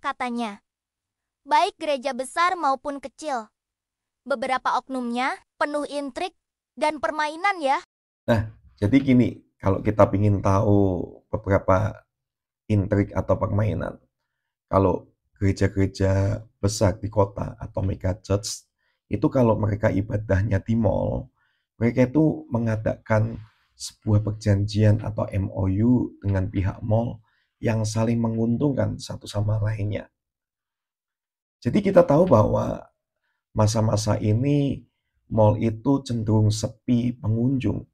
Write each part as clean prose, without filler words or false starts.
katanya. Baik gereja besar maupun kecil. Beberapa oknumnya penuh intrik dan permainan ya. Nah, jadi gini, kalau kita ingin tahu beberapa intrik atau permainan, kalau gereja-gereja besar di kota atau mega church, itu kalau mereka ibadahnya di mall, mereka itu mengadakan sebuah perjanjian atau MOU dengan pihak mall yang saling menguntungkan satu sama lainnya. Jadi kita tahu bahwa masa-masa ini mall itu cenderung sepi pengunjung.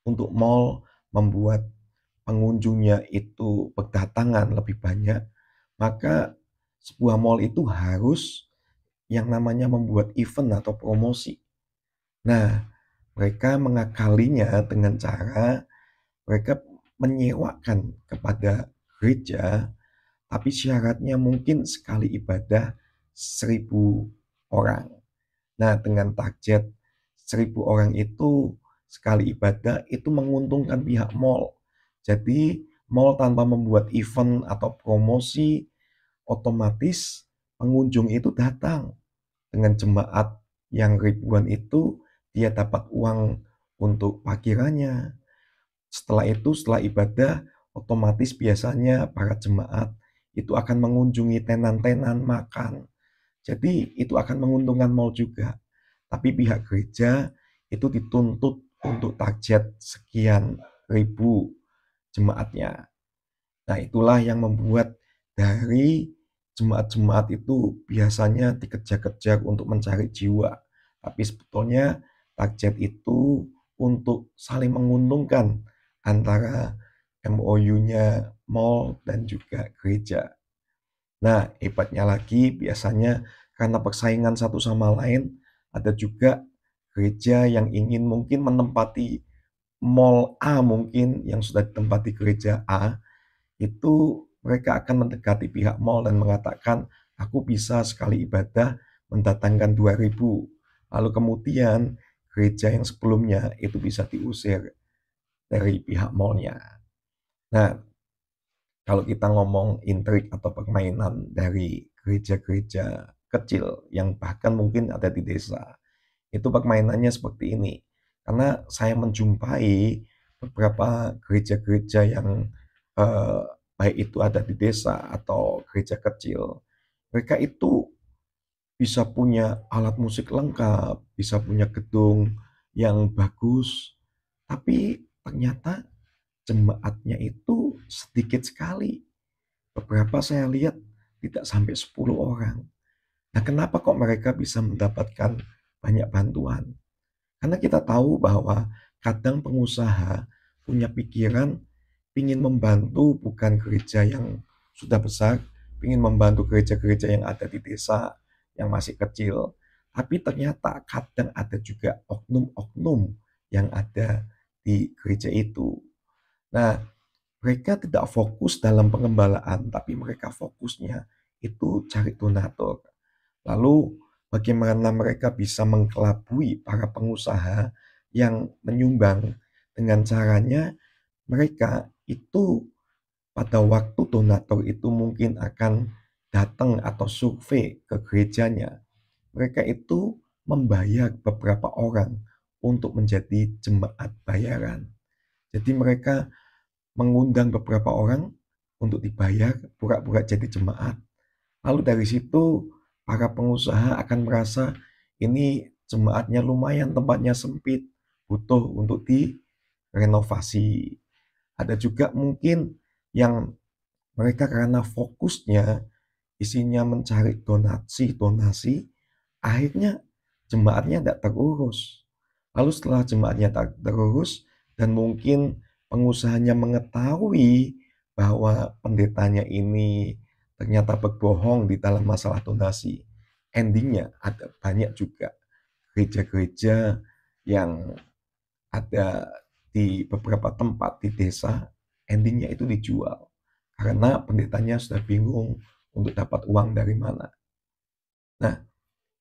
Untuk mall membuat pengunjungnya itu berdatangan lebih banyak, maka sebuah mall itu harus yang namanya membuat event atau promosi. Nah, mereka mengakalinya dengan cara mereka menyewakan kepada gereja, tapi syaratnya mungkin sekali ibadah 1.000 orang. Nah, dengan target 1.000 orang itu sekali ibadah itu menguntungkan pihak mall. Jadi mall tanpa membuat event atau promosi, otomatis pengunjung itu datang. Dengan jemaat yang ribuan itu, dia dapat uang untuk parkirannya. Setelah itu, setelah ibadah, otomatis biasanya para jemaat itu akan mengunjungi tenan-tenan makan. Jadi itu akan menguntungkan mall juga. Tapi pihak gereja itu dituntut untuk target sekian ribu jemaatnya. Nah, itulah yang membuat dari jemaat-jemaat itu biasanya dikejar-kejar untuk mencari jiwa. Tapi sebetulnya target itu untuk saling menguntungkan antara MOU-nya mall dan juga gereja. Nah, hebatnya lagi biasanya karena persaingan satu sama lain, ada juga gereja yang ingin mungkin menempati mall A mungkin yang sudah ditempati gereja A, itu mereka akan mendekati pihak mall dan mengatakan, aku bisa sekali ibadah mendatangkan 2.000. Lalu kemudian gereja yang sebelumnya itu bisa diusir dari pihak mallnya. Nah, kalau kita ngomong intrik atau permainan dari gereja-gereja kecil yang bahkan mungkin ada di desa, itu permainannya seperti ini. Karena saya menjumpai beberapa gereja-gereja yang eh, baik itu ada di desa atau gereja kecil, mereka itu bisa punya alat musik lengkap, bisa punya gedung yang bagus, tapi ternyata jemaatnya itu sedikit sekali. Beberapa saya lihat tidak sampai 10 orang. Nah, kenapa kok mereka bisa mendapatkan banyak bantuan? Karena kita tahu bahwa kadang pengusaha punya pikiran ingin membantu bukan gereja yang sudah besar, ingin membantu gereja-gereja yang ada di desa yang masih kecil. Tapi ternyata kadang ada juga oknum-oknum yang ada di gereja itu. Nah, mereka tidak fokus dalam pengembalaan, tapi mereka fokusnya itu cari donatur. Lalu bagaimana mereka bisa mengkelabui para pengusaha yang menyumbang dengan caranya mereka itu pada waktu donatur itu mungkin akan datang atau survei ke gerejanya. Mereka itu membayar beberapa orang untuk menjadi jemaat bayaran. Jadi mereka mengundang beberapa orang untuk dibayar pura-pura jadi jemaat. Lalu dari situ para pengusaha akan merasa ini jemaatnya lumayan tempatnya sempit, butuh untuk direnovasi. Ada juga mungkin yang mereka karena fokusnya isinya mencari donasi-donasi, akhirnya jemaatnya tidak terurus. Lalu setelah jemaatnya tak terurus dan mungkin pengusahanya mengetahui bahwa pendetanya ini ternyata berbohong di dalam masalah donasi, endingnya ada banyak juga gereja-gereja yang ada di beberapa tempat di desa, endingnya itu dijual karena pendetanya sudah bingung untuk dapat uang dari mana. Nah,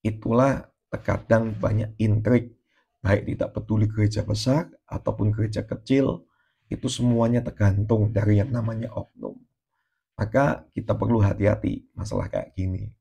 itulah terkadang banyak intrik, baik tidak peduli gereja besar ataupun gereja kecil, itu semuanya tergantung dari yang namanya oknum. Maka kita perlu hati-hati masalah kayak gini.